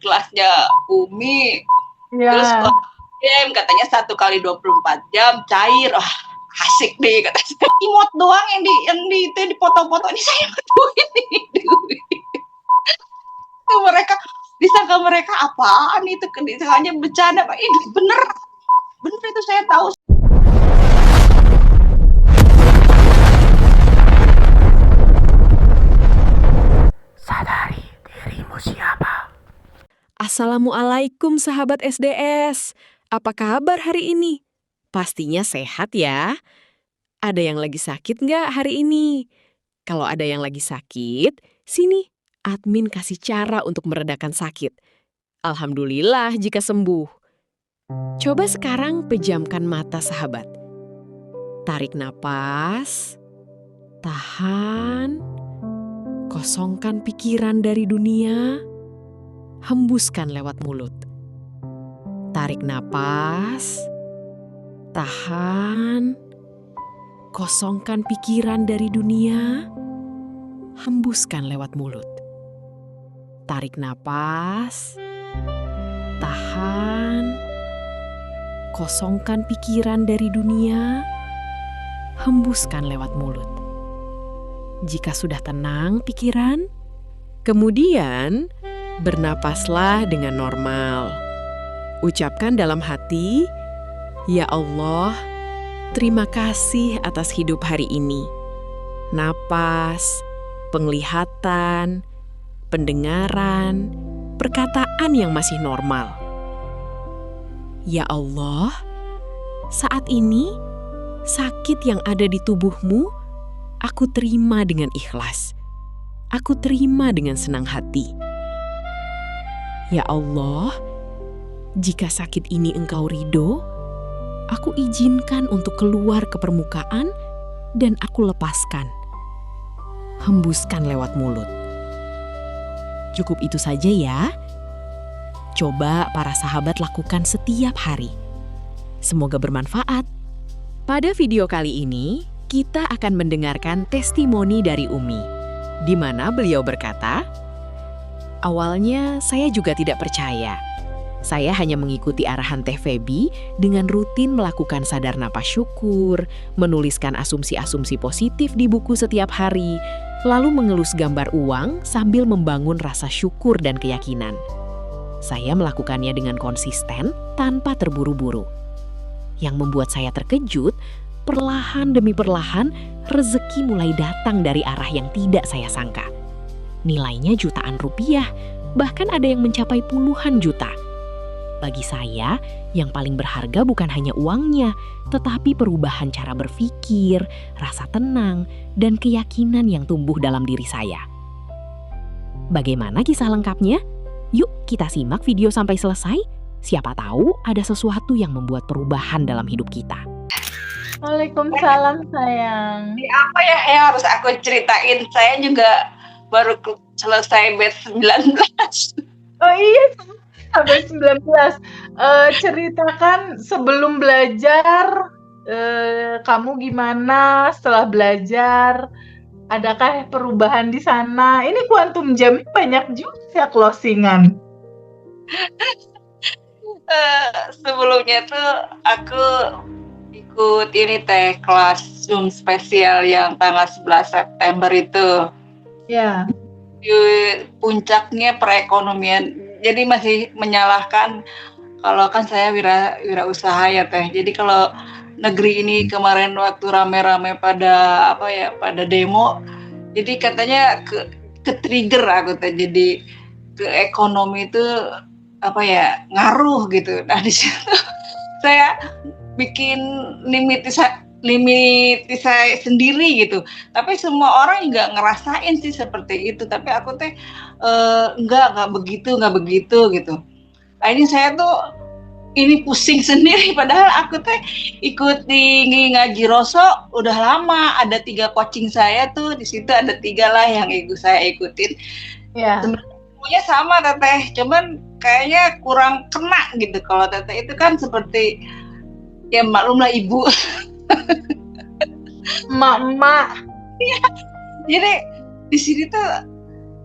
kelasnya Umi, terus Ya. game katanya 1 kali 24 jam cair. Wah, asik deh katanya. Imot doang yang di foto-foto ini saya bantuin nih. Mereka disangka mereka apaan itu, hanya bercanda. Ini bener itu saya tahu. Sadari dirimu siapa. Assalamualaikum sahabat SDS. Apa kabar hari ini? Pastinya sehat ya. Ada yang lagi sakit nggak hari ini? Kalau ada yang lagi sakit, sini admin kasih cara untuk meredakan sakit. Alhamdulillah jika sembuh. Coba sekarang pejamkan mata sahabat. Tarik napas, tahan, kosongkan pikiran dari dunia. Hembuskan lewat mulut. Tarik napas, tahan, kosongkan pikiran dari dunia, hembuskan lewat mulut. Tarik napas, tahan, kosongkan pikiran dari dunia, hembuskan lewat mulut. Jika sudah tenang pikiran, kemudian bernapaslah dengan normal. Ucapkan dalam hati, "Ya Allah, terima kasih atas hidup hari ini." Napas, penglihatan, pendengaran, perkataan yang masih normal. Ya Allah, saat ini sakit yang ada di tubuhmu, aku terima dengan ikhlas. Aku terima dengan senang hati. Ya Allah, jika sakit ini Engkau ridho, aku izinkan untuk keluar ke permukaan dan aku lepaskan. Hembuskan lewat mulut. Cukup itu saja ya. Coba para sahabat lakukan setiap hari. Semoga bermanfaat. Pada video kali ini, kita akan mendengarkan testimoni dari Umi, di mana beliau berkata, "Awalnya saya juga tidak percaya. Saya hanya mengikuti arahan Teh Febi dengan rutin melakukan sadar napas syukur, menuliskan asumsi-asumsi positif di buku setiap hari, lalu mengelus gambar uang sambil membangun rasa syukur dan keyakinan. Saya melakukannya dengan konsisten tanpa terburu-buru. Yang membuat saya terkejut, perlahan demi perlahan rezeki mulai datang dari arah yang tidak saya sangka. Nilainya jutaan rupiah, bahkan ada yang mencapai puluhan juta. Bagi saya, yang paling berharga bukan hanya uangnya, tetapi perubahan cara berpikir, rasa tenang, dan keyakinan yang tumbuh dalam diri saya." Bagaimana kisah lengkapnya? Yuk kita simak video sampai selesai. Siapa tahu ada sesuatu yang membuat perubahan dalam hidup kita. Waalaikumsalam sayang. Ini apa ya yang harus aku ceritain? Saya juga baru selesai batch 19. Oh iya, sampai 19. Ceritakan sebelum belajar, kamu gimana setelah belajar? Adakah perubahan di sana? Ini Quantum Jam banyak juga closingan. Sebelumnya tuh aku ikut ini kelas Zoom spesial yang tanggal 11 September itu. Ya. Di puncaknya perekonomian. Jadi masih menyalahkan kalau kan saya wirausaha ya Teh. Jadi kalau negeri ini kemarin waktu rame-rame pada pada demo, jadi katanya ke trigger aku Teh. Jadi ke ekonomi itu ngaruh gitu. Nah di situ saya bikin limit saya sendiri gitu. Tapi semua orang juga ngerasain sih seperti itu. Tapi aku Teh enggak begitu gitu. Nah, ini saya tuh ini pusing sendiri, padahal aku Teh ikut di ngaji Roso udah lama. Ada 3 coaching saya tuh, di situ ada 3 lah yang saya ikutin. Ya. Sebenarnya sama Teteh, cuman kayaknya kurang kena gitu. Kalau Teteh itu kan seperti ya maklumlah ibu. Emak-emak. Jadi di sini tuh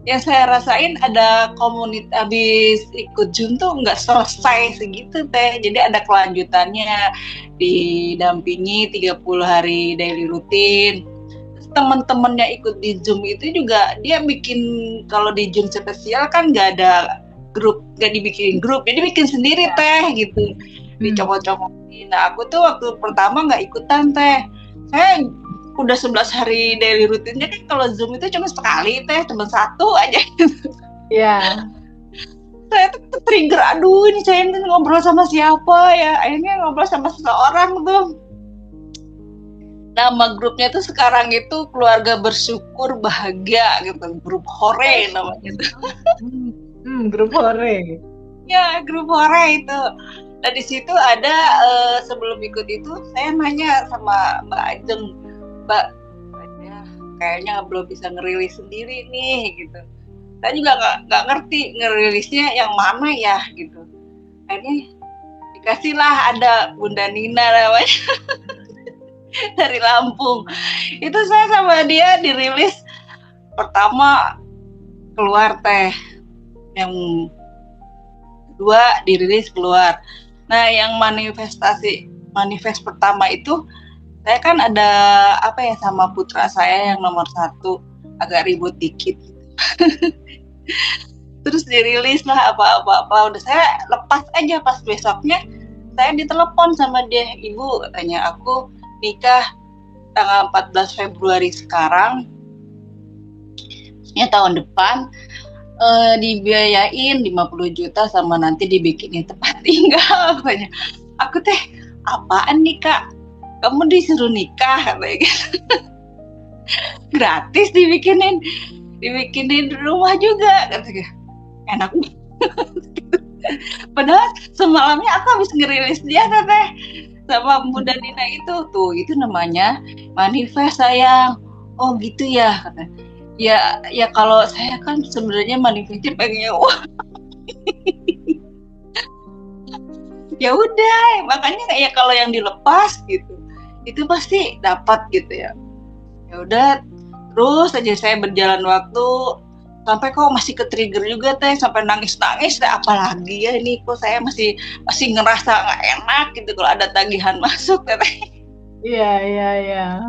Yang saya rasain ada komunitas habis ikut Zoom tuh nggak selesai segitu teh. Jadi ada kelanjutannya, didampingi 30 hari daily rutin. Terus teman-temannya ikut di Zoom itu juga dia bikin, kalau di Zoom spesial kan nggak ada grup, nggak dibikin grup, jadi bikin sendiri teh gitu, dicomot-comotin. Nah aku tuh waktu pertama nggak ikutan teh. Saya udah 11 hari daily rutinnya kan, kalau Zoom itu cuma sekali teh, cuma satu aja gitu. Iya. Saya tuh trigger, aduh ini saya ini ngobrol sama siapa ya, akhirnya ngobrol sama seseorang tuh. Nama grupnya tuh sekarang itu Keluarga Bersyukur Bahagia gitu, grup hore namanya tuh. Grup hore. Ya, grup hore itu. Nah di situ ada sebelum ikut itu saya nanya sama Mbak Ajeng, Mbak, ya, kayaknya belum bisa ngerilis sendiri nih gitu. Saya juga nggak ngerti ngerilisnya yang mana ya gitu. Akhirnya dikasihlah ada Bunda Nina namanya dari Lampung. Itu saya sama dia dirilis pertama keluar teh, yang kedua dirilis keluar. Nah yang manifest pertama itu saya kan ada apa ya sama putra saya yang nomor 1, agak ribut dikit. Terus dirilis lah apa-apa, udah saya lepas aja. Pas besoknya saya ditelepon sama dia, Ibu katanya, aku nikah tanggal 14 Februari sekarang, ya tahun depan, dibiayain 50 juta sama nanti dibikinin tempat tinggal katanya. Aku teh, apaan nih Kak? Kamu disuruh nikah katanya gitu. Gratis dibikinin rumah juga katanya. Enak. Padahal semalamnya aku habis ngerilis dia teh sama Bunda Nina itu. Tuh, itu namanya manifest sayang. Oh gitu ya katanya. Ya kalau saya kan sebenarnya manifestnya pengen uang. Ya udah, makanya ya kalau yang dilepas gitu, itu pasti dapat gitu ya. Ya udah, terus aja saya berjalan waktu sampai kok masih ke-trigger juga teh, sampai nangis-nangis teh, apalagi ya ini kok saya masih ngerasa nggak enak gitu kalau ada tagihan masuk teh. Iya.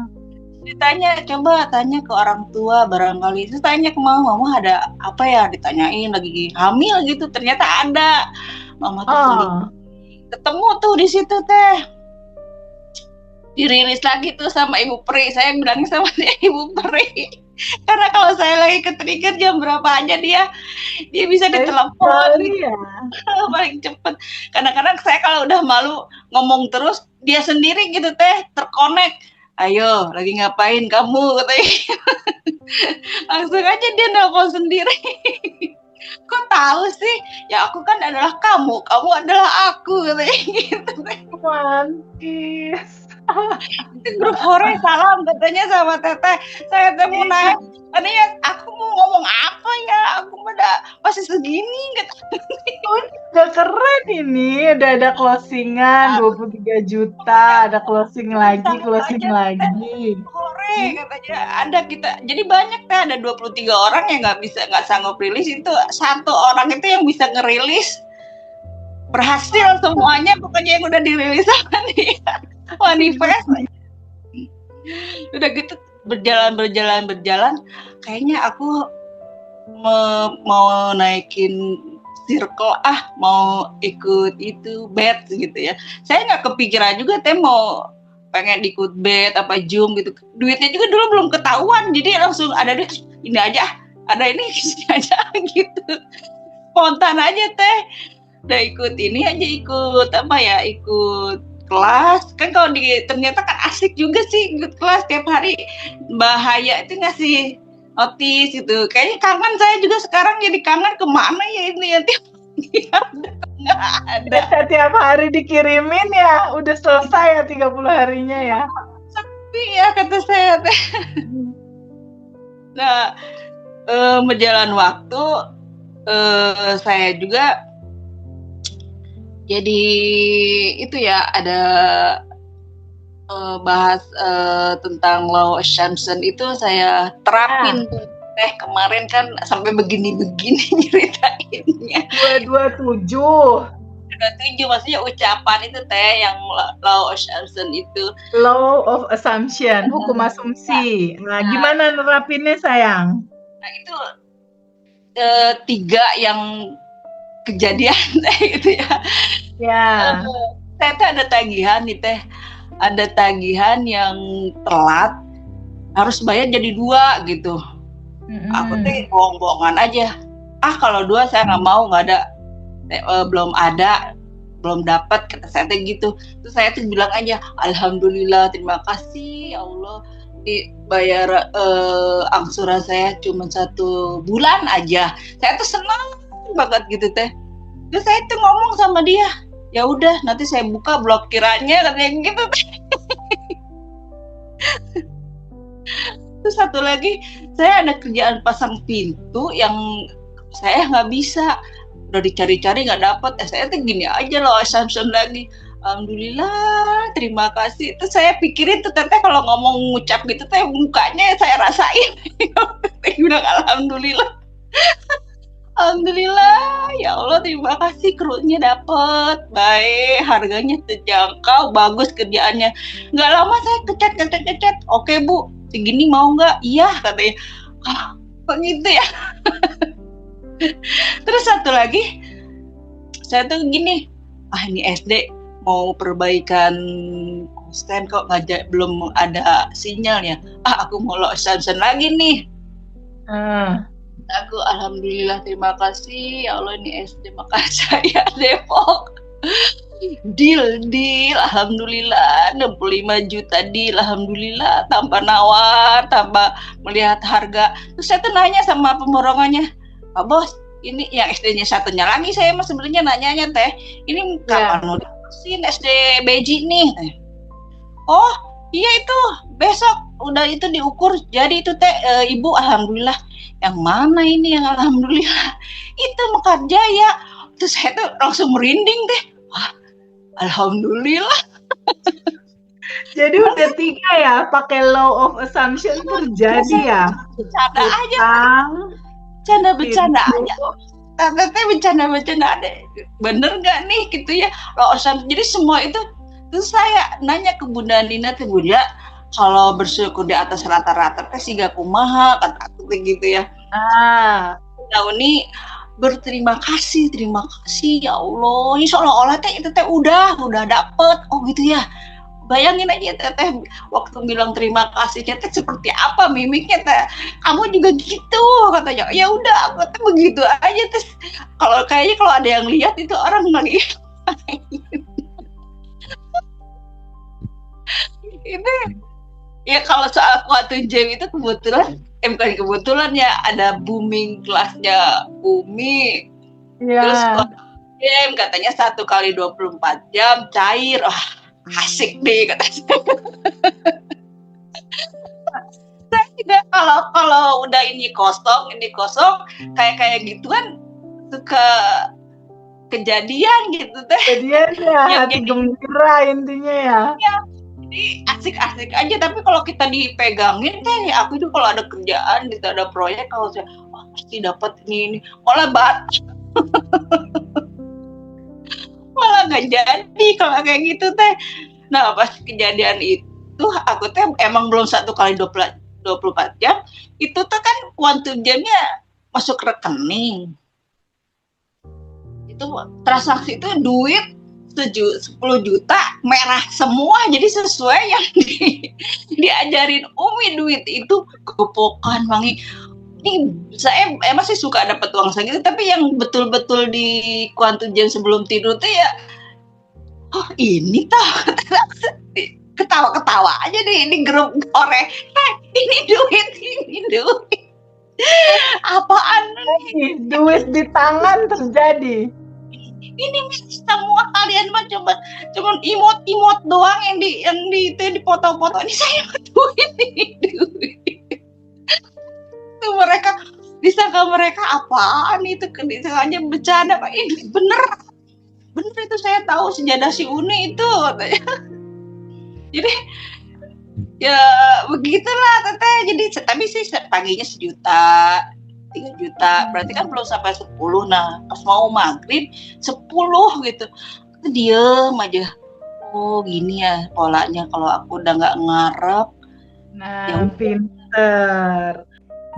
Ditanya, coba tanya ke orang tua barangkali. Terus tanya ke mama ada apa ya, ditanyain lagi hamil gitu, ternyata ada. Mama tuh ketemu tuh di situ teh. Dirilis lagi tuh sama Ibu Pri. Saya bilangin sama dia Ibu Pri. Karena kalau saya lagi ke-trigger jam berapa aja dia bisa ditelepon gitu. Paling cepet. Kadang-kadang saya kalau udah malu ngomong terus, dia sendiri gitu teh terkonek. Ayo, lagi ngapain kamu katanya. Langsung aja dia nelpon sendiri. Kok tahu sih? Ya aku kan adalah kamu adalah aku katanya gitu. Romantis. Grup hore salam katanya sama Teteh. Saya mau nanya, katanya aku mau ngomong apa ya? Aku masih segini gitu. Udah keren ini, udah ada closingan 23 juta, ada closing lagi. Hore katanya ada kita. Jadi banyak teh, ada 23 orang yang nggak sanggup rilis, itu satu orang itu yang bisa ngerilis. Berhasil semuanya pokoknya yang udah dirilis sama dia. Manifest. Udah gitu berjalan kayaknya aku mau naikin circle, mau ikut itu bed gitu ya. Saya nggak kepikiran juga teh mau pengen ikut bed apa Zoom gitu. Duitnya juga dulu belum ketahuan, jadi langsung ada deh, ini aja, ada ini aja gitu. Spontan aja teh. Udah ikut kelas. Kan kalau ternyata kan asik juga sih ikut kelas tiap hari. Bahaya itu ngasih notis gitu. Kayaknya kangen saya juga sekarang, jadi kangen kemana ya ini ya nggak ada. Tiap hari dikirimin ya, udah selesai ya 30 harinya ya. Sepi ya kata saya teh. Nah, berjalan waktu saya juga jadi itu ya ada bahas tentang law assumption itu saya terapin tuh teh kemarin kan sampai begini-begini nyeritainnya. 227. 27 maksudnya ucapan itu teh yang law of assumption itu. Law of assumption, hukum asumsi. Nah, gimana nerapinnya sayang? Nah itu 3 yang kejadian gitu ya. Ya. Saya tuh ada tagihan nih teh, ada tagihan yang telat harus bayar jadi 2 gitu. Aku tuh bohong-bohongan aja. Kalau 2 saya nggak mau, nggak ada, belum dapat kata saya tuh gitu. Terus saya tuh bilang aja, alhamdulillah, terima kasih ya Allah, dibayar angsuran saya cuma 1 bulan aja. Saya tuh senang banget gitu teh. Terus saya tuh ngomong sama dia, ya udah nanti saya buka blokirannya katanya gitu. Terus satu lagi, saya ada kerjaan pasang pintu yang saya nggak bisa, udah dicari-cari nggak dapat. Saya tuh gini aja loh, assumption lagi. Alhamdulillah, terima kasih. Terus saya pikirin tuh teteh kalau ngomong ngucap gitu teh mukanya saya rasain. Saya bilang alhamdulillah. Alhamdulillah, ya Allah terima kasih, krunya dapet, baik, harganya terjangkau, bagus kerjaannya. Nggak lama saya kecet, oke Bu, segini mau nggak? Iya katanya. Kok gitu ya? Terus satu lagi, saya tuh gini, ini SD mau perbaikan konten kok belum ada sinyalnya. Aku mau low assumption lagi nih. Aku alhamdulillah terima kasih ya Allah, ini SD Makassar ya Depok. Deal alhamdulillah 65 juta deal, alhamdulillah, tanpa nawar, tanpa melihat harga. Terus saya tuh nanya sama pemborongannya, Pak Bos, ini yang SD-nya satunya lagi, saya mah sebenarnya nanyanya teh, ini kapan mau diurusin SD Beji nih? Oh iya itu besok udah itu diukur jadi itu teh Ibu, alhamdulillah. Yang mana ini yang alhamdulillah? Itu Mekarjaya. Terus saya tuh langsung merinding deh. Wah, alhamdulillah. Jadi udah 3 ya, pakai law of assumption terjadi ya. Bercanda aja. Bercanda aja. Teteh bercanda ada. Bener nggak nih gitu ya? Law of assumption. Jadi semua itu. Terus saya nanya ke Bunda Nina tuh, Bunda, kalau bersyukur di atas rata-rata teh siga kumaha kata aku gitu ya. Uni berterima kasih ya Allah. Ini seolah-olah teh itu teh udah dapet. Oh gitu ya. Bayangin aja teteh waktu bilang terima kasihnya teh seperti apa mimiknya teh. Kamu juga gitu katanya. Ya udah aku teh begitu aja. Terus kalau ada yang lihat itu orang lagi itu ya. Kalau soal kuantum jam itu kebetulan bukan kebetulan ya, ada booming kelasnya Umi. Terus kuantum jam katanya 1 kali 24 jam cair. Wah, asik deh katanya. Saya tidak, kalau udah ini kosong kayak gituan suka kejadian gitu teh. Kejadian ya, hati gembira intinya ya. Jadi asik-asik aja, tapi kalau kita dipegangin teh, aku itu kalau ada kerjaan, gitu ada proyek, kalau saya pasti dapat ini malah malah nggak jadi kalau kayak gitu teh. Nah pas kejadian itu aku teh emang belum 1 kali 24 jam itu tuh kan quantum jamnya masuk rekening, itu transaksi itu duit 10 juta merah semua, jadi sesuai yang diajarin Umi, duit itu kepokan wangi. Ini saya masih suka dapat uang segitu, tapi yang betul-betul di quantum jam sebelum tidur tuh ya, oh ini toh ketawa-ketawa aja deh di grup korek. Ini duit apaan nih? Duit di tangan terjadi. Ini semua kalian mah cuman imot doang yang di foto-foto. Ini saya duit itu mereka disangka mereka apaan itu, disangkanya bercanda. Pak ini bener itu saya tahu sejadah si Uni itu katanya. Jadi Ya begitulah teteh. Jadi tapi sih paginya 1 juta, 3 juta, berarti kan belum sampai 10. Nah pas mau maghrib 10 gitu, aku diem aja. Oh gini ya polanya kalau aku udah nggak ngarep. Ya Nah, pinter.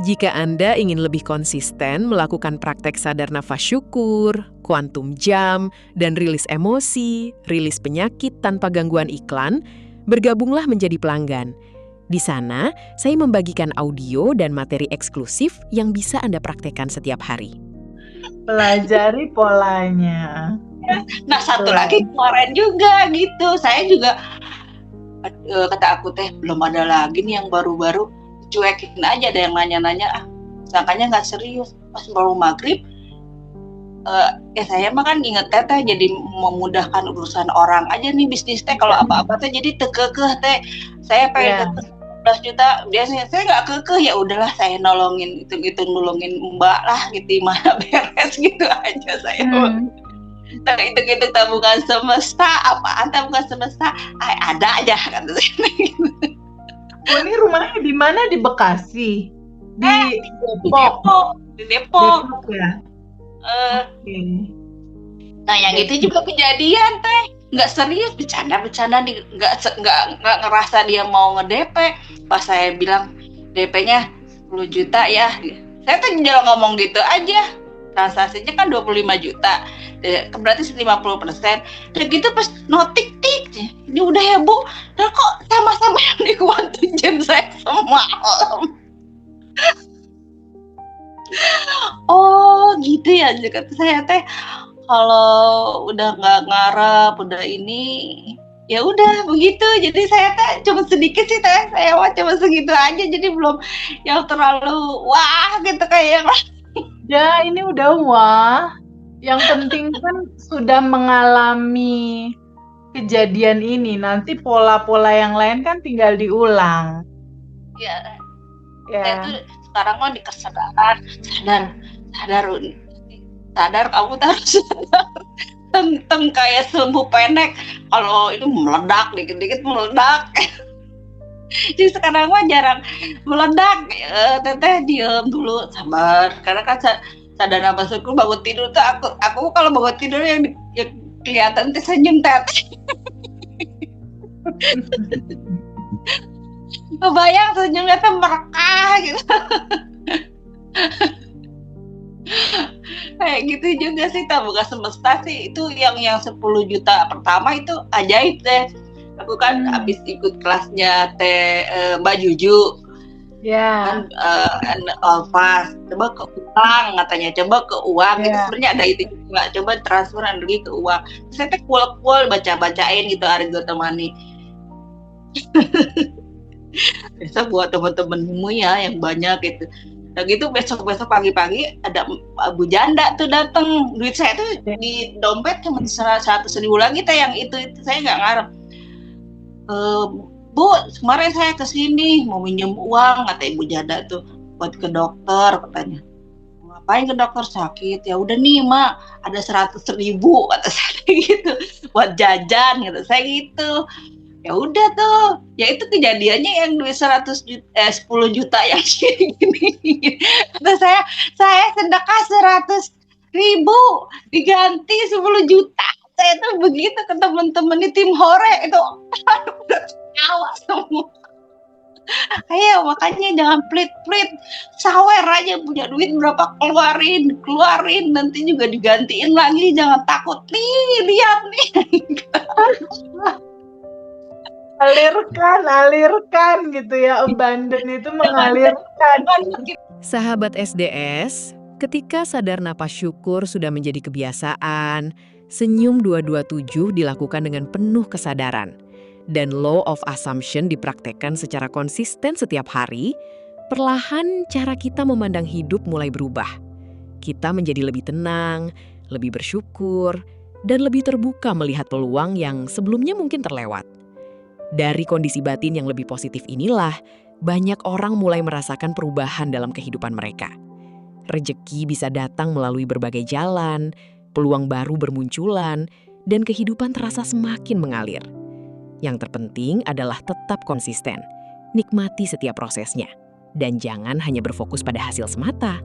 Jika Anda ingin lebih konsisten melakukan praktek sadar nafas syukur, kuantum jam, dan rilis emosi, rilis penyakit tanpa gangguan iklan, bergabunglah menjadi pelanggan. Di sana, saya membagikan audio dan materi eksklusif yang bisa Anda praktekkan setiap hari. Pelajari polanya. Nah satu lagi kemarin juga gitu, saya juga kata aku teh belum ada lagi nih yang baru-baru, cuekin aja ada yang nanya-nanya, sangkanya nggak serius. Pas baru maghrib, saya mah kan inget teh jadi memudahkan urusan orang aja nih bisnis teh, kalau apa-apa teh jadi tekekeh teh, saya pengen 11 juta, biasanya saya nggak kekeh, ya udahlah saya nolongin itu nolongin mbak lah gitu, mana beres gitu aja saya. Hitung-hitung tabungan semesta, apaan tabungan semesta, ada aja kata saya. Oh, ini rumahnya di mana? Di Bekasi? Di Depok. Di Depok. Depok ya? Okay. Nah yang itu juga kejadian teh, nggak serius, bercanda-bercanda, nggak ngerasa dia mau nge-DP. Pas saya bilang DP-nya 10 juta ya, saya tuh jalan ngomong gitu aja. Transaksinya kan 25 juta, berarti 50%. Dan gitu pas notik-tik, ini udah ya Bu, nah kok sama-sama yang di kuantum jam saya semalam. Oh gitu ya, kata saya teh, kalau udah nggak ngarep, udah ini, ya udah begitu. Jadi saya teh cuma sedikit sih teh, saya mah cuma segitu aja, jadi belum yang terlalu wah gitu kayak. Ya ini udah wah. Yang penting kan sudah mengalami kejadian ini, nanti pola-pola yang lain kan tinggal diulang. Ya. Saya tuh sekarang mah di kesadaran, sadar kamu harus sadar. Teng kayak sumbu pendek, kalau itu meledak dikit-dikit meledak. Jadi sekarang mah jarang meledak. Teteh diem dulu, sabar, karena kan sadar nafas syukur bangun tidur tuh aku kalau bangun tidur yang kelihatan tuh senyum teteh. Kebayang senyumnya tuh merekah gitu. Kayak gitu juga sih tabungan semesta sih, itu yang 10 juta pertama itu ajaib deh. Aku kan habis ikut kelasnya Mbak Juju. Ya. Kan pas coba ke uang katanya, coba ke uang. Itu sebenarnya ada itu juga, coba transfer energi ke uang. Saya teh kual baca-bacain gitu Argo temani. Besok buat teman-temanmu ya yang banyak gitu. Dan gitu besok pagi-pagi ada Bu Janda tuh datang, duit saya tuh di dompet cuma 100.000 lagi teh, yang itu saya nggak ngarep. Bu, kemarin saya kesini mau minjem uang, kata Ibu Janda tuh, buat ke dokter katanya. Ngapain ke dokter, sakit? Ya udah nih Mak, ada 100.000 kata saya gitu, buat jajan gitu, saya gitu. Ya udah tuh, ya itu kejadiannya yang duit 10 juta yang gini. Kata saya sedekah 100.000 diganti 10 juta. Saya tuh begitu ke teman-teman di tim hore itu, udah ketawa semua. Ayo makanya jangan pelit-pelit, sawer aja, punya duit berapa keluarin, nanti juga digantiin lagi, jangan takut. Nih lihat nih. alirkan gitu ya, abandon itu mengalirkan. Sahabat SDS, ketika sadar napas syukur sudah menjadi kebiasaan, senyum 227 dilakukan dengan penuh kesadaran, dan law of assumption dipraktekkan secara konsisten setiap hari, perlahan cara kita memandang hidup mulai berubah. Kita menjadi lebih tenang, lebih bersyukur, dan lebih terbuka melihat peluang yang sebelumnya mungkin terlewat. Dari kondisi batin yang lebih positif inilah, banyak orang mulai merasakan perubahan dalam kehidupan mereka. Rejeki bisa datang melalui berbagai jalan, peluang baru bermunculan, dan kehidupan terasa semakin mengalir. Yang terpenting adalah tetap konsisten, Nikmati setiap prosesnya. Dan jangan hanya berfokus pada hasil semata.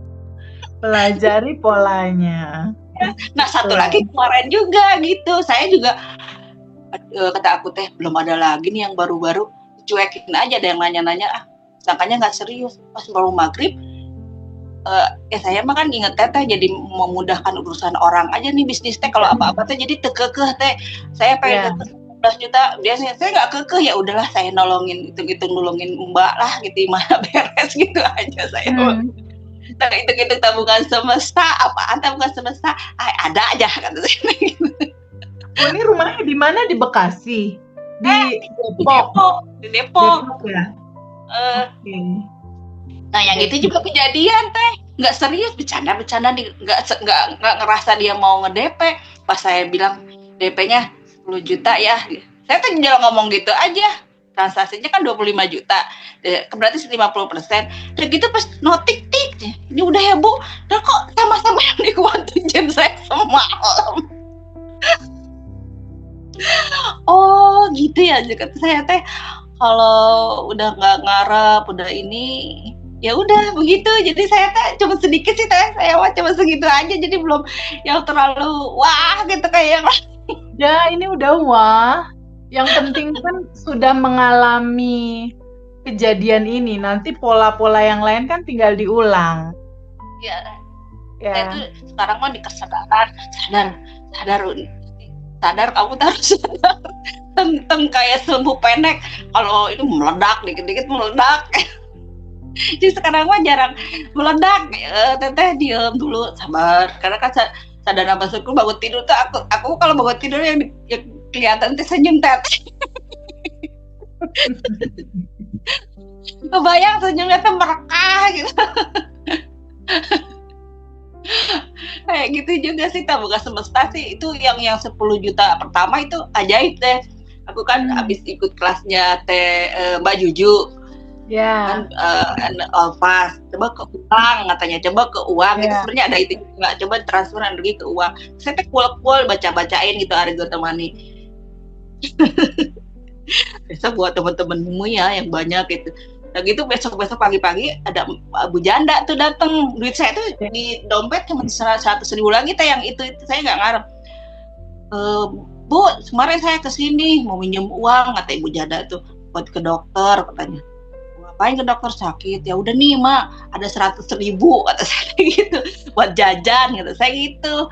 Pelajari polanya. Nah, satu lagi kemarin juga gitu. Saya juga kata aku teh belum ada lagi nih yang baru-baru, cuekin aja ada yang nanya-nanya, sangkanya nggak serius. Pas baru maghrib, saya mah kan inget teh jadi memudahkan urusan orang aja nih bisnis teh, kalau apa-apa teh jadi tekekeh teh. Saya pengen 11 juta, biasanya saya nggak kekeh, ya udahlah saya nolongin, hitung-hitung nolongin mbak lah gitu, mana beres gitu aja saya. Hitung-hitung tabungan semesta, apaan tabungan semesta, ada aja kata saya gitu. Oh, ini rumahnya di mana? Di Bekasi? Di Depok. Depok ya? Nah, yang itu juga kejadian teh, nggak serius, bercanda-bercanda, nggak ngerasa dia mau nge-DP. Pas saya bilang DP-nya 10 juta ya, saya tuh jalan ngomong gitu aja, transaksinya kan 25 juta, berarti 50%. Dan gitu pas notik-tik, ini udah ya bu, dan kok sama-sama yang dikuantuin saya semalam. Oh gitu ya, kata saya teh, kalau udah nggak ngarep, udah ini, ya udah begitu. Jadi saya teh cuma sedikit sih teh, saya mah cuma segitu aja, jadi belum yang terlalu wah gitu kayak. Ya ini udah wah. Yang penting kan sudah mengalami kejadian ini, nanti pola-pola yang lain kan tinggal diulang. Ya. Saya tuh sekarang mah dikesadaran, sadar kamu harus sadar. Teng kayak sembuh pendek, kalau itu meledak dikit-dikit meledak. Jadi sekarang mah jarang meledak. Teteh diem dulu, sabar, karena kan sadar nafasku bangun tidur tuh, aku kalau bangun tidur yang kelihatan tuh senyum teteh. Kebayang senyumnya tuh merekah gitu. Kayak gitu juga sih tabungan semesta sih, itu yang 10 juta pertama itu ajaib deh. Aku kan habis ikut kelasnya Mbak Juju. Ya. Kan pas coba ke utang katanya, coba ke uang. Itu sebenarnya ada itu juga, coba transfer energi ke uang. Saya teh kual baca-bacain gitu Argo temani. Besok buat teman-temanmu ya yang banyak gitu. Nah gitu besok pagi-pagi ada Bu Janda tuh datang, duit saya tuh di dompet cuma 100.000 lagi teh, yang itu saya nggak ngarep. Bu, kemarin saya kesini mau minjem uang, kata Ibu Janda tuh, buat ke dokter katanya. Ngapain ke dokter, sakit? Ya udah nih mak, ada 100.000 kata saya gitu, buat jajan kata saya gitu.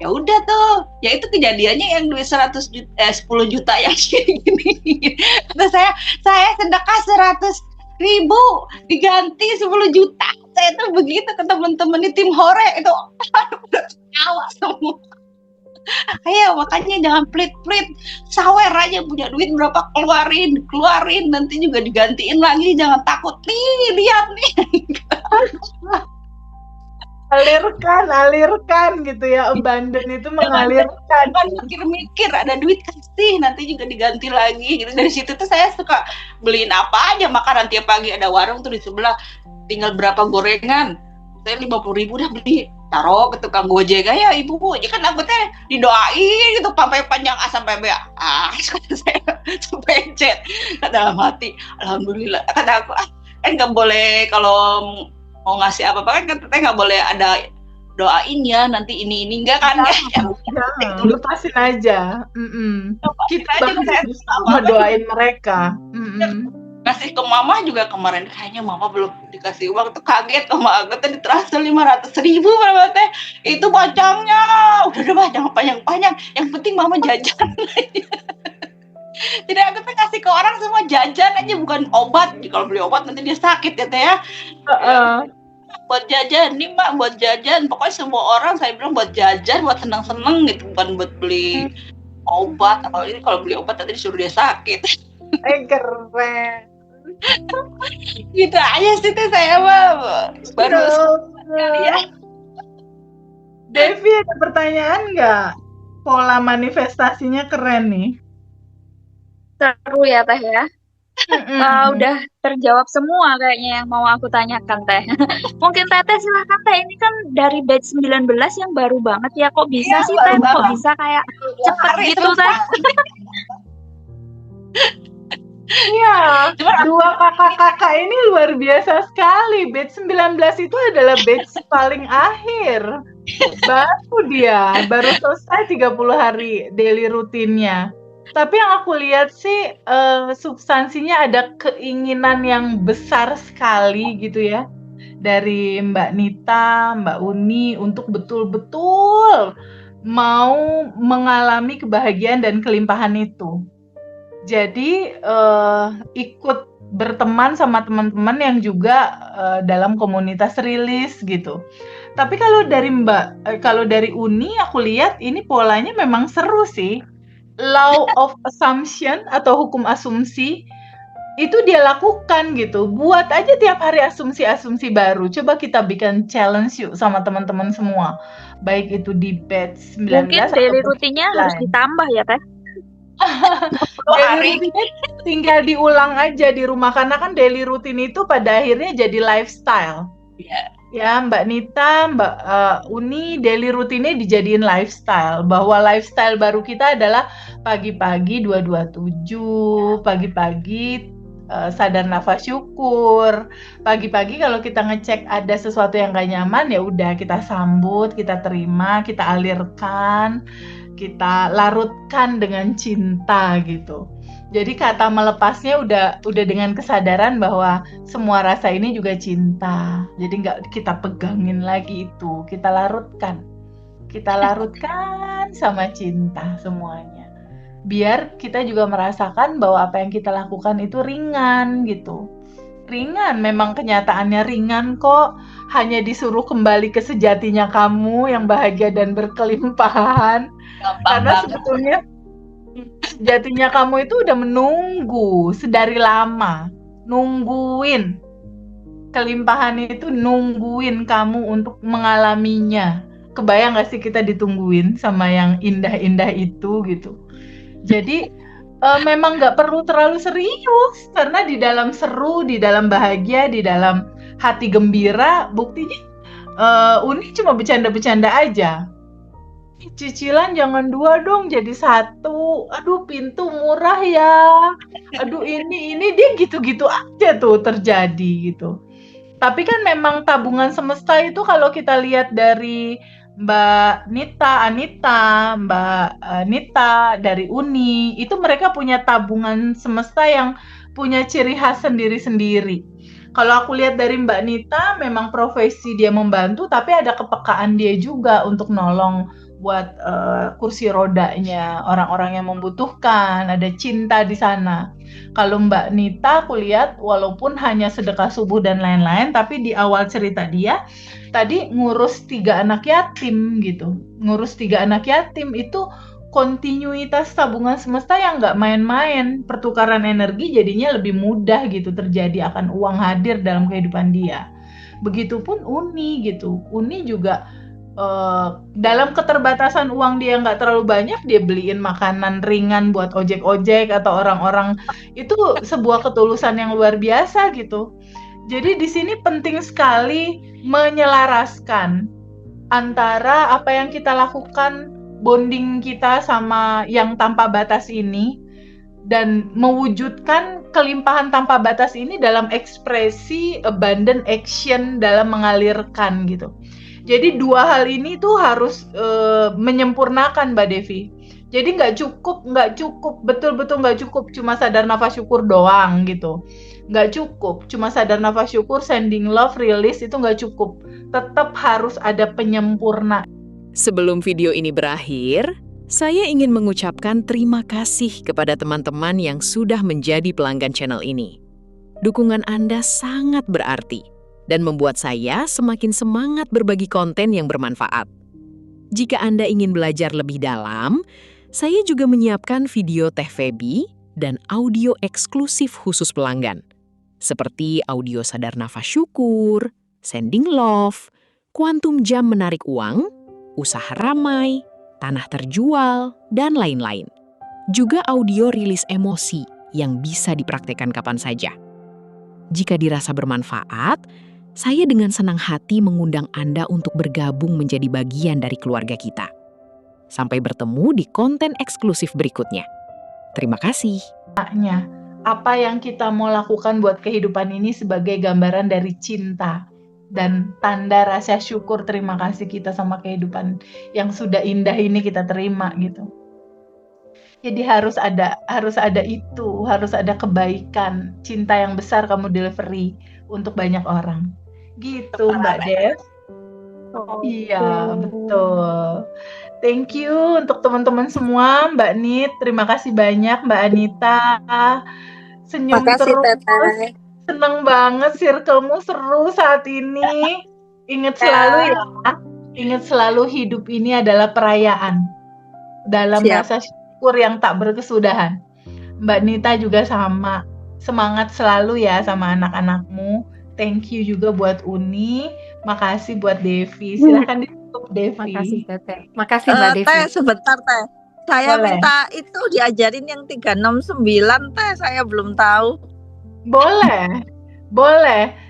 Ya udah tuh, ya itu kejadiannya yang duit 10 juta yang gini. Kata saya sedekah 100.000 diganti 10 juta. Saya tuh begitu ke teman-teman di tim hore itu, udah ketawa semua. Ayo makanya jangan pelit-pelit, sawer aja, punya duit berapa keluarin, nanti juga digantiin lagi, jangan takut. Nih lihat nih. alirkan gitu ya, abandon itu mengalirkan. Kan mikir-mikir, ada duit kasih, nanti juga diganti lagi gitu. Dari situ tuh saya suka beliin apa aja makanan, tiap pagi ada warung tuh di sebelah, tinggal berapa gorengan, saya 50.000 udah beli, taruh ke tukang Gojek ya ibu, ya kan aku teh didoain gitu sampai panjang A sampai B. Saya sampai Z dalam hati, alhamdulillah. Kata aku kan nggak boleh kalau mau ngasih apa-apa kan teteh nggak boleh ada doain ya nanti ini enggak kan ya. Lepasin aja. Kita aja sama doain mereka. Ngasih ke mama juga kemarin, kayaknya mama belum dikasih uang tuh, kaget sama aku tadi transfer 500.000 mama teh, itu bacangnya udah jangan panjang-panjang, yang penting mama jajan. Jadi aku tuh kasih ke orang semua jajan aja, bukan obat. Kalau beli obat nanti dia sakit ya teh ya. Buat jajan nih mak, buat jajan, pokoknya semua orang saya bilang buat jajan, buat seneng-seneng gitu, bukan buat beli obat. Atau ini kalau beli obat nanti disuruh dia sakit. Keren. Gitu aja sih teh, saya mah baru sekali ya. Devi, ada pertanyaan nggak? Pola manifestasinya keren nih. Seru ya teh ya. Udah terjawab semua kayaknya yang mau aku tanyakan teh. Mungkin teteh silakan teh, ini kan dari batch 19 yang baru banget ya, kok bisa sih teh, kok bisa kayak cepet gitu teh. Iya, Cuman dua kakak-kakak ini luar biasa sekali. Batch 19 itu adalah batch paling akhir. Baru selesai 30 hari daily rutinnya. Tapi yang aku lihat sih substansinya ada keinginan yang besar sekali gitu ya. Dari Mbak Nita, Mbak Uni untuk betul-betul mau mengalami kebahagiaan dan kelimpahan itu. Jadi ikut berteman sama teman-teman yang juga dalam komunitas rilis gitu. Tapi kalau dari Uni aku lihat ini polanya memang seru sih. Law of assumption atau hukum asumsi itu dia lakukan gitu. Buat aja tiap hari asumsi-asumsi baru. Coba kita bikin challenge yuk sama teman-teman semua. Baik itu di batch 19 Mungkin daily atau rutinnya harus lain. ditambah ya Teh. Daily routine tinggal diulang aja di rumah karena kan daily routine itu pada akhirnya jadi lifestyle. ya, Ya, Mbak Nita, Mbak Uni, daily rutinnya dijadiin lifestyle. Bahwa lifestyle baru kita adalah pagi-pagi 227, pagi-pagi sadar nafas syukur. Pagi-pagi kalau kita ngecek ada sesuatu yang gak nyaman, ya udah kita sambut, kita terima, kita alirkan, kita larutkan dengan cinta gitu. Jadi kata melepasnya udah dengan kesadaran bahwa semua rasa ini juga cinta. Jadi nggak kita pegangin lagi itu, kita larutkan sama cinta semuanya. Biar kita juga merasakan bahwa apa yang kita lakukan itu ringan gitu. Ringan, memang kenyataannya ringan kok. Hanya disuruh kembali ke sejatinya kamu yang bahagia dan berkelimpahan. gampang Karena banget. sebetulnya sejatinya kamu itu udah menunggu sedari lama, nungguin kelimpahan itu, nungguin kamu untuk mengalaminya. Kebayang gak sih kita ditungguin sama yang indah-indah itu gitu. Jadi memang gak perlu terlalu serius, karena di dalam seru, di dalam bahagia, di dalam hati gembira, buktinya Uni cuma bercanda-bercanda aja. Cicilan jangan 2 dong, jadi 1. Aduh, pintu murah ya. Aduh, ini dia gitu-gitu aja tuh terjadi gitu. Tapi kan memang tabungan semesta itu kalau kita lihat dari Mbak Nita, Anita, Mbak Nita dari Uni, itu mereka punya tabungan semesta yang punya ciri khas sendiri-sendiri. Kalau aku lihat dari Mbak Nita, memang profesi dia membantu, tapi ada kepekaan dia juga untuk nolong buat kursi rodanya orang-orang yang membutuhkan, ada cinta di sana. Kalau Mbak Nita aku lihat walaupun hanya sedekah subuh dan lain-lain, tapi di awal cerita dia tadi ngurus 3 anak yatim gitu. Ngurus 3 anak yatim itu kontinuitas tabungan semesta yang nggak main-main. Pertukaran energi jadinya lebih mudah gitu terjadi, akan uang hadir dalam kehidupan dia. Begitupun Uni gitu. Uni juga dalam keterbatasan uang dia nggak terlalu banyak, dia beliin makanan ringan buat ojek-ojek atau orang-orang. Itu sebuah ketulusan yang luar biasa gitu. Jadi di sini penting sekali menyelaraskan antara apa yang kita lakukan, bonding kita sama yang tanpa batas ini, dan mewujudkan kelimpahan tanpa batas ini dalam ekspresi abundant action dalam mengalirkan gitu. Jadi 2 hal ini tuh harus menyempurnakan Mbak Devi. Jadi nggak cukup, betul-betul nggak cukup cuma sadar nafas syukur doang gitu. Nggak cukup, cuma sadar nafas syukur, sending love, release itu nggak cukup. Tetap harus ada penyempurna. Sebelum video ini berakhir, saya ingin mengucapkan terima kasih kepada teman-teman yang sudah menjadi pelanggan channel ini. Dukungan Anda sangat berarti dan membuat saya semakin semangat berbagi konten yang bermanfaat. Jika Anda ingin belajar lebih dalam, saya juga menyiapkan video Teh Feby dan audio eksklusif khusus pelanggan, seperti audio sadar nafas syukur, sending love, kuantum jam menarik uang, usaha ramai, tanah terjual, dan lain-lain. Juga audio rilis emosi yang bisa dipraktekkan kapan saja. Jika dirasa bermanfaat, saya dengan senang hati mengundang Anda untuk bergabung menjadi bagian dari keluarga kita. Sampai bertemu di konten eksklusif berikutnya. Terima kasih. apa yang kita mau lakukan buat kehidupan ini sebagai gambaran dari cinta dan tanda rasa syukur terima kasih kita sama kehidupan yang sudah indah ini kita terima gitu. Jadi harus ada itu, harus ada kebaikan, cinta yang besar kamu delivery untuk banyak orang. Gitu Mbak Dev. Iya, betul. Thank you untuk teman-teman semua, Mbak Nit. Terima kasih banyak Mbak Anita. Senyum Makasih terus. Teteh. Seneng banget circle-mu seru saat ini. Ingat selalu ya, ingat selalu hidup ini adalah perayaan. Dalam Siap. rasa syukur yang tak berkesudahan. Mbak Nita juga sama. Semangat selalu ya sama anak-anakmu. Thank you juga buat Uni. Makasih buat Devi. Silahkan ditutup Devi. Makasih Teteh. Makasih Mbak Devi. Teh, sebentar Teh. Saya Boleh. minta itu diajarin yang 369 Teh, saya belum tahu. Boleh.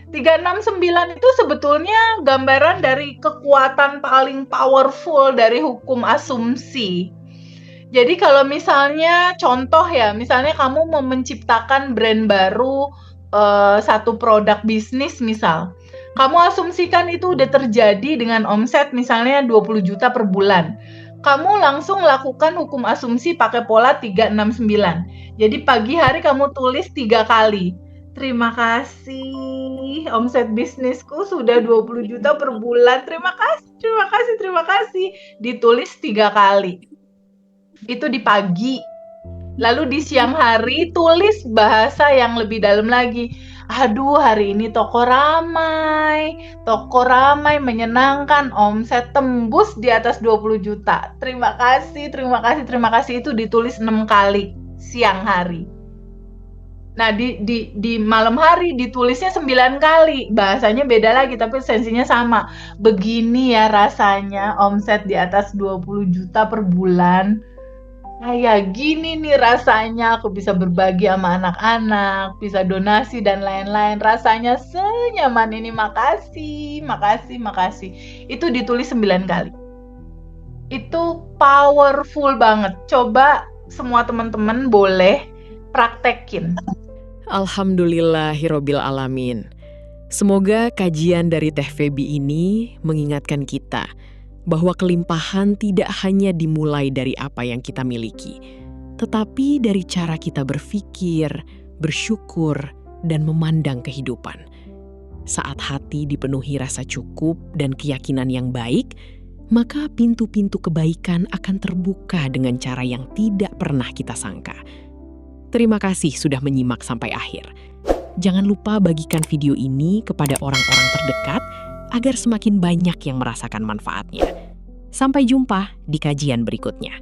369 itu sebetulnya gambaran dari kekuatan paling powerful dari hukum asumsi. Jadi kalau misalnya contoh ya, misalnya kamu mau menciptakan brand baru, satu produk bisnis misal. Kamu asumsikan itu udah terjadi dengan omset misalnya 20 juta per bulan. Kamu langsung lakukan hukum asumsi pakai pola 369. Jadi pagi hari kamu tulis 3 kali. Terima kasih, omset bisnisku sudah 20 juta per bulan. Terima kasih. Ditulis 3 kali. Itu di pagi. Lalu di siang hari tulis bahasa yang lebih dalam lagi. Aduh, hari ini toko ramai menyenangkan, omset tembus di atas 20 juta. Terima kasih itu ditulis 6 kali siang hari. Nah, di malam hari ditulisnya 9 kali. Bahasanya beda lagi tapi esensinya sama. Begini ya rasanya omset di atas 20 juta per bulan. Kayak gini nih rasanya, aku bisa berbagi sama anak-anak, bisa donasi dan lain-lain. Rasanya senyaman ini, makasih. Itu ditulis 9 kali. Itu powerful banget. Coba semua teman-teman boleh praktekin. Alhamdulillahirobbil alamin. Semoga kajian dari Teh Feby ini mengingatkan kita bahwa kelimpahan tidak hanya dimulai dari apa yang kita miliki, tetapi dari cara kita berpikir, bersyukur, dan memandang kehidupan. Saat hati dipenuhi rasa cukup dan keyakinan yang baik, maka pintu-pintu kebaikan akan terbuka dengan cara yang tidak pernah kita sangka. Terima kasih sudah menyimak sampai akhir. Jangan lupa bagikan video ini kepada orang-orang terdekat agar semakin banyak yang merasakan manfaatnya. Sampai jumpa di kajian berikutnya.